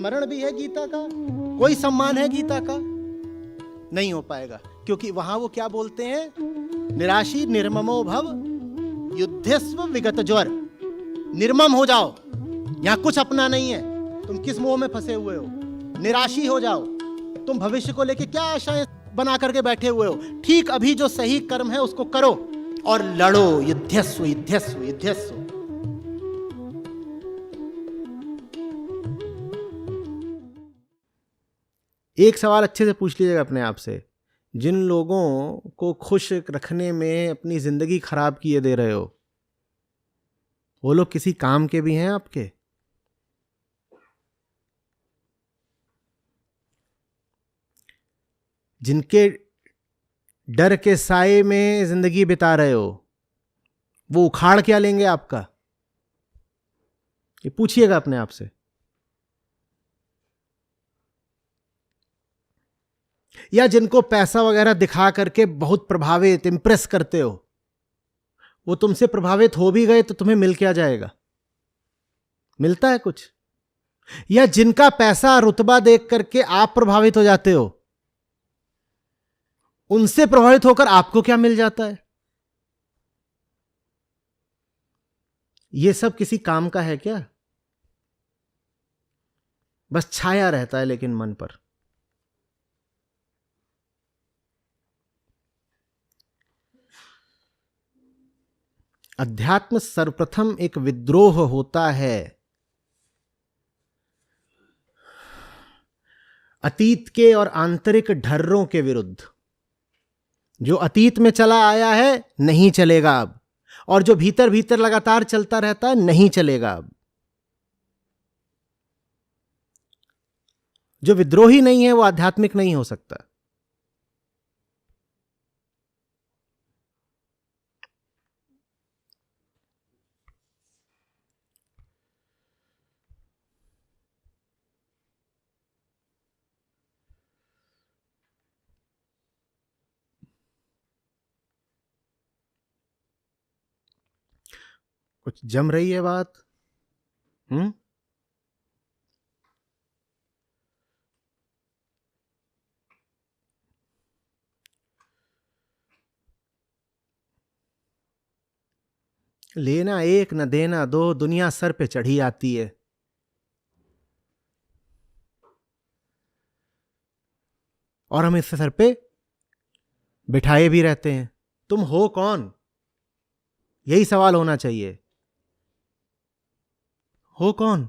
अनुकरण भी है गीता का, कोई सम्मान है गीता का? नहीं हो पाएगा, क्योंकि वहां वो क्या बोलते हैं? निराशी निर्ममो भव युद्धस्व विगत ज्वर। निर्मम हो जाओ, यहां कुछ अपना नहीं है, तुम किस मोह में फंसे हुए हो? निराशी हो जाओ, तुम भविष्य को लेके क्या आशाएं बना करके बैठे हुए हो? ठीक अभी जो सही कर्म है उसको करो और लड़ो, युद्धस्व युद्धस्व युद्धस्व। एक सवाल अच्छे से पूछ लीजिएगा अपने आप से, जिन लोगों को खुश रखने में अपनी जिंदगी खराब किए दे रहे हो, वो लोग किसी काम के भी हैं आपके? जिनके डर के साए में जिंदगी बिता रहे हो, वो उखाड़ क्या लेंगे आपका? ये पूछिएगा अपने आप से। या जिनको पैसा वगैरह दिखा करके बहुत प्रभावित, इंप्रेस करते हो, वो तुमसे प्रभावित हो भी गए तो तुम्हें मिल क्या जाएगा? मिलता है कुछ? या जिनका पैसा रुतबा देख करके आप प्रभावित हो जाते हो, उनसे प्रभावित होकर आपको क्या मिल जाता है? ये सब किसी काम का है क्या? बस छाया रहता है लेकिन मन पर। अध्यात्म सर्वप्रथम एक विद्रोह होता है अतीत के और आंतरिक ढर्रों के विरुद्ध। जो अतीत में चला आया है नहीं चलेगा अब, और जो भीतर भीतर लगातार चलता रहता है नहीं चलेगा अब। जो विद्रोही नहीं है वो आध्यात्मिक नहीं हो सकता। कुछ जम रही है बात? लेना एक न देना दो, दुनिया सर पे चढ़ी आती है। और हम इस सर पे बिठाए भी रहते हैं। तुम हो कौन? यही सवाल होना चाहिए। हो कौन?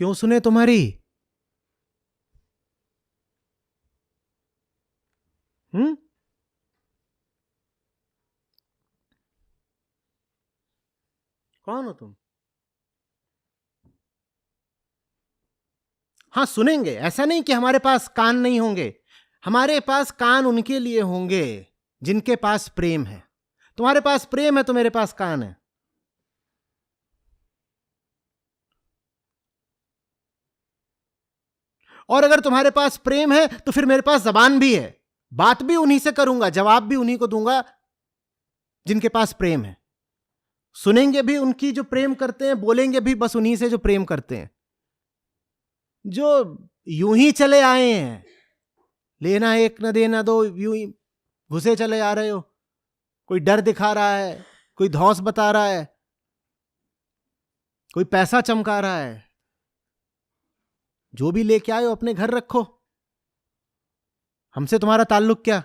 क्यों सुने तुम्हारी? कौन हो तुम? हां, सुनेंगे, ऐसा नहीं कि हमारे पास कान नहीं होंगे। हमारे पास कान उनके लिए होंगे जिनके पास प्रेम है। तुम्हारे पास प्रेम है तो मेरे पास कान है। और अगर तुम्हारे पास प्रेम है तो फिर मेरे पास जबान भी है। बात भी उन्हीं से करूंगा, जवाब भी उन्हीं को दूंगा जिनके पास प्रेम है। सुनेंगे भी उनकी जो प्रेम करते हैं, बोलेंगे भी बस उन्हीं से जो प्रेम करते हैं। जो यूं ही चले आए हैं, लेना एक न देना दो, यूं ही घुसे चले आ रहे हो। कोई डर दिखा रहा है, कोई धौंस बता रहा है, कोई पैसा चमका रहा है। जो भी लेके आए हो अपने घर रखो, हमसे तुम्हारा ताल्लुक क्या?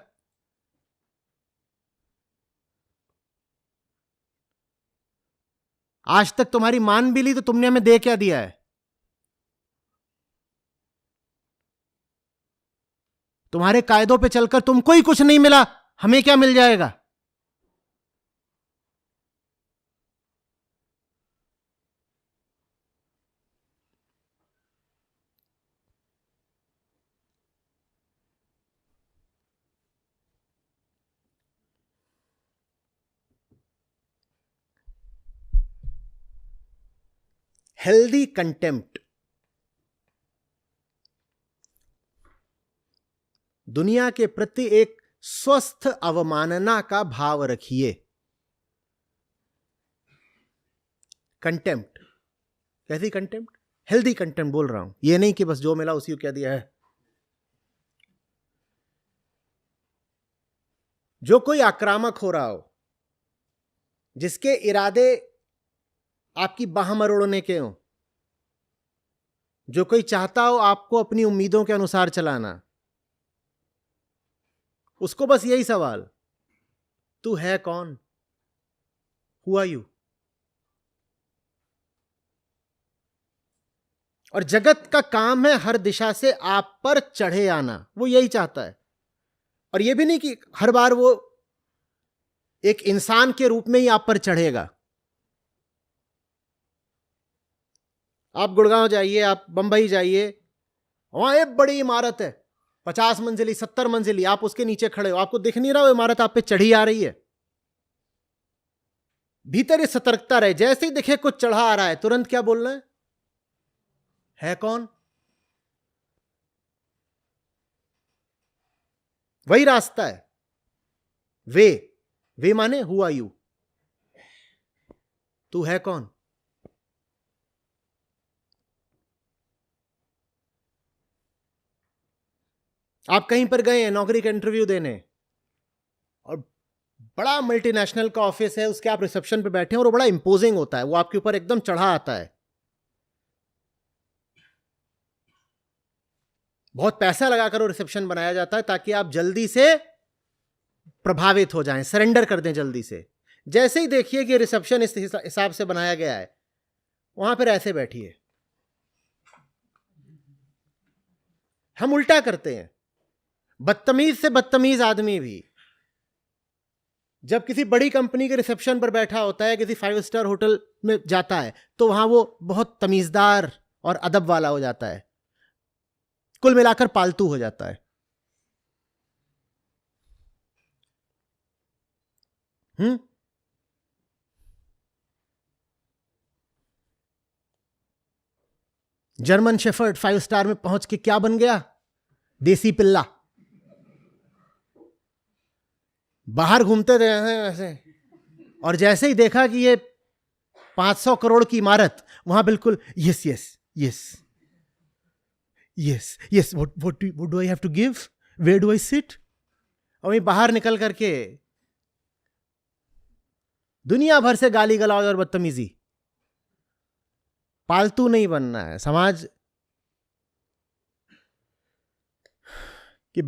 आज तक तुम्हारी मान भी ली तो तुमने हमें दे क्या दिया है? तुम्हारे कायदों पे चलकर तुमको ही कुछ नहीं मिला, हमें क्या मिल जाएगा? Healthy contempt. दुनिया के प्रति एक स्वस्थ अवमानना का भाव रखिए। कंटेम्प्ट, कैसी कंटेम्प्ट? हेल्दी कंटेम्प्ट बोल रहा हूं, ये नहीं कि बस जो मिला उसी को कह दिया है। जो कोई आक्रामक हो रहा हो, जिसके इरादे आपकी बाह मरोड़ने के हों, जो कोई चाहता हो आपको अपनी उम्मीदों के अनुसार चलाना, उसको बस यही सवाल, तू है कौन? Who are you? और जगत का काम है हर दिशा से आप पर चढ़े आना, वो यही चाहता है। और ये भी नहीं कि हर बार वो एक इंसान के रूप में ही आप पर चढ़ेगा। आप गुड़गांव जाइए, आप बंबई जाइए, वहां एक बड़ी इमारत है 50 मंजिली 70 मंजिली, आप उसके नीचे खड़े हो, आपको दिख नहीं रहा वो इमारत आप पे चढ़ी आ रही है। भीतर ये सतर्कता रहे, जैसे ही दिखे कुछ चढ़ा आ रहा है तुरंत क्या बोलना है कौन? वही रास्ता है। वे माने हु आर यू? तू है कौन? आप कहीं पर गए हैं नौकरी का इंटरव्यू देने, और बड़ा मल्टीनेशनल का ऑफिस है, उसके आप रिसेप्शन पे बैठे हैं और वो बड़ा इंपोजिंग होता है, वो आपके ऊपर एकदम चढ़ा आता है, बहुत पैसा लगाकर वो रिसेप्शन बनाया जाता है ताकि आप जल्दी से प्रभावित हो जाएं, सरेंडर कर दें जल्दी से। जैसे ही देखिए कि रिसेप्शन इस हिसाब से बनाया गया है, वहां पर ऐसे बैठिए। हम उल्टा करते हैं। बदतमीज से बदतमीज आदमी भी जब किसी बड़ी कंपनी के रिसेप्शन पर बैठा होता है, किसी 5 स्टार होटल में जाता है, तो वहां वो बहुत तमीजदार और अदब वाला हो जाता है, कुल मिलाकर पालतू हो जाता है। जर्मन शेफर्ड 5 स्टार में पहुंच के क्या बन गया? देसी पिल्ला। बाहर घूमते रहे ऐसे, और जैसे ही देखा कि ये 500 करोड़ की इमारत, वहां बिल्कुल yes yes yes yes yes, what do I have to give, where do I sit. और वहीं बाहर निकल करके दुनिया भर से गाली गलौज और बदतमीजी। पालतू नहीं बनना है, समाज कि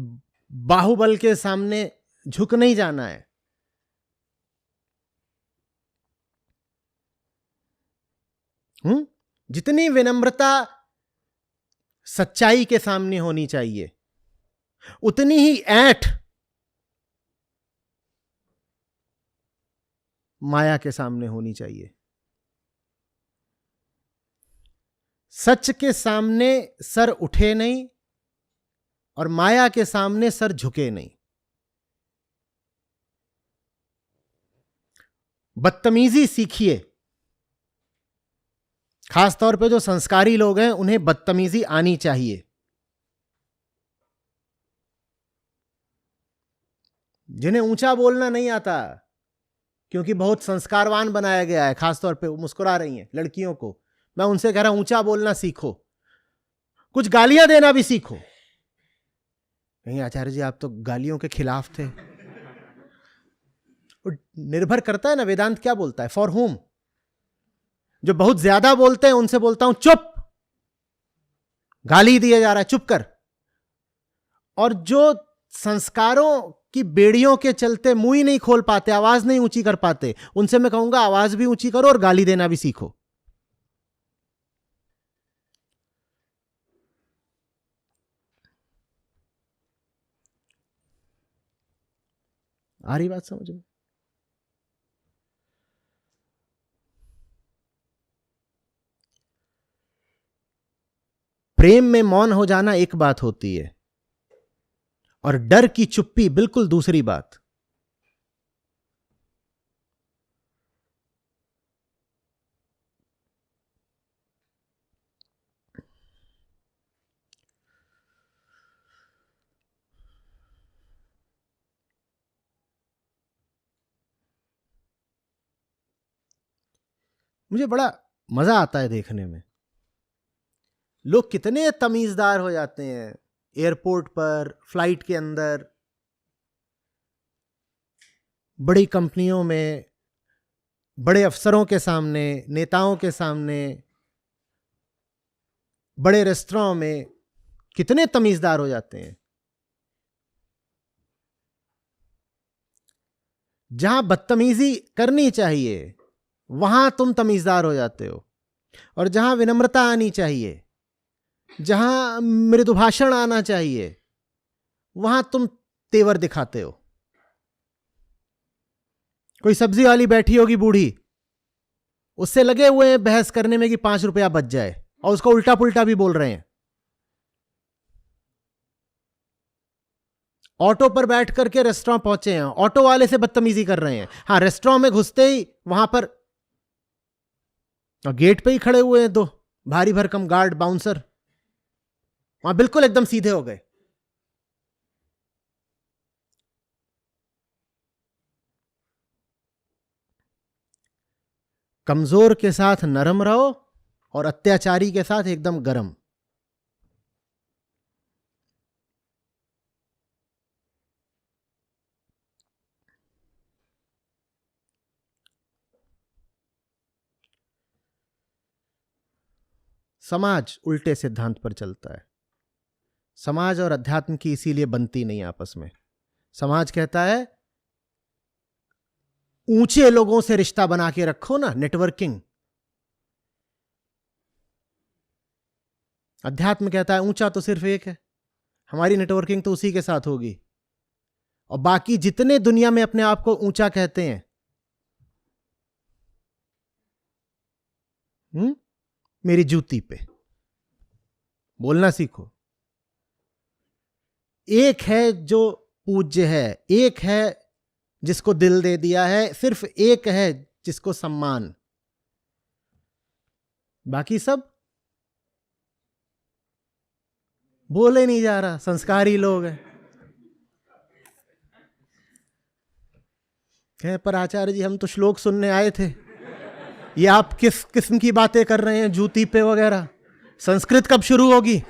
बाहुबल के सामने झुक नहीं जाना है। जितनी विनम्रता सच्चाई के सामने होनी चाहिए, उतनी ही ऐंठ माया के सामने होनी चाहिए। सच के सामने सर उठे नहीं और माया के सामने सर झुके नहीं। बदतमीजी सीखिए। खासतौर पे जो संस्कारी लोग हैं उन्हें बदतमीजी आनी चाहिए। जिन्हें ऊंचा बोलना नहीं आता क्योंकि बहुत संस्कारवान बनाया गया है, खासतौर पे मुस्कुरा रही हैं लड़कियों को, मैं उनसे कह रहा हूं ऊंचा बोलना सीखो, कुछ गालियां देना भी सीखो। कहीं आचार्य जी आप तो गालियों के खिलाफ थे। निर्भर करता है ना वेदांत क्या बोलता है, फॉर हुम। जो बहुत ज्यादा बोलते हैं उनसे बोलता हूं चुप, गाली दिया जा रहा है चुप कर। और जो संस्कारों की बेड़ियों के चलते मुंह ही नहीं खोल पाते, आवाज नहीं ऊंची कर पाते, उनसे मैं कहूंगा आवाज भी ऊंची करो और गाली देना भी सीखो। आ रही बात समझ में? प्रेम में मौन हो जाना एक बात होती है और डर की चुप्पी बिल्कुल दूसरी बात। मुझे बड़ा मजा आता है देखने में लोग कितने तमीजदार हो जाते हैं एयरपोर्ट पर, फ्लाइट के अंदर, बड़ी कंपनियों में, बड़े अफसरों के सामने, नेताओं के सामने, बड़े रेस्टोरेंट में कितने तमीजदार हो जाते हैं। जहां बदतमीजी करनी चाहिए वहां तुम तमीजदार हो जाते हो, और जहां विनम्रता आनी चाहिए, जहां मृदु भाषण आना चाहिए, वहां तुम तेवर दिखाते हो। कोई सब्जी वाली बैठी होगी बूढ़ी, उससे लगे हुए हैं बहस करने में कि 5 रुपया बच जाए, और उसको उल्टा पुल्टा भी बोल रहे हैं। ऑटो पर बैठ करके रेस्टोरेंट पहुंचे हैं, ऑटो वाले से बदतमीजी कर रहे हैं। हाँ, रेस्टोरेंट में घुसते ही वहां पर गेट पे ही खड़े हुए हैं 2 भारी भरकम गार्ड, बाउंसर, वहां बिल्कुल एकदम सीधे हो गए। कमजोर के साथ नरम रहो और अत्याचारी के साथ एकदम गरम। समाज उल्टे सिद्धांत पर चलता है। समाज और अध्यात्म की इसीलिए बनती नहीं आपस में। समाज कहता है ऊंचे लोगों से रिश्ता बना के रखो ना, नेटवर्किंग। अध्यात्म कहता है ऊंचा तो सिर्फ एक है, हमारी नेटवर्किंग तो उसी के साथ होगी। और बाकी जितने दुनिया में अपने आप को ऊंचा कहते हैं, मेरी जूती पे बोलना सीखो। एक है जो पूज्य है, एक है जिसको दिल दे दिया है, सिर्फ एक है जिसको सम्मान, बाकी सब बोले नहीं जा रहा, संस्कारी लोग हैं। कहे पर आचार्य जी हम तो श्लोक सुनने आए थे, ये आप किस किस्म की बातें कर रहे हैं, जूती पे वगैरह, संस्कृत कब शुरू होगी?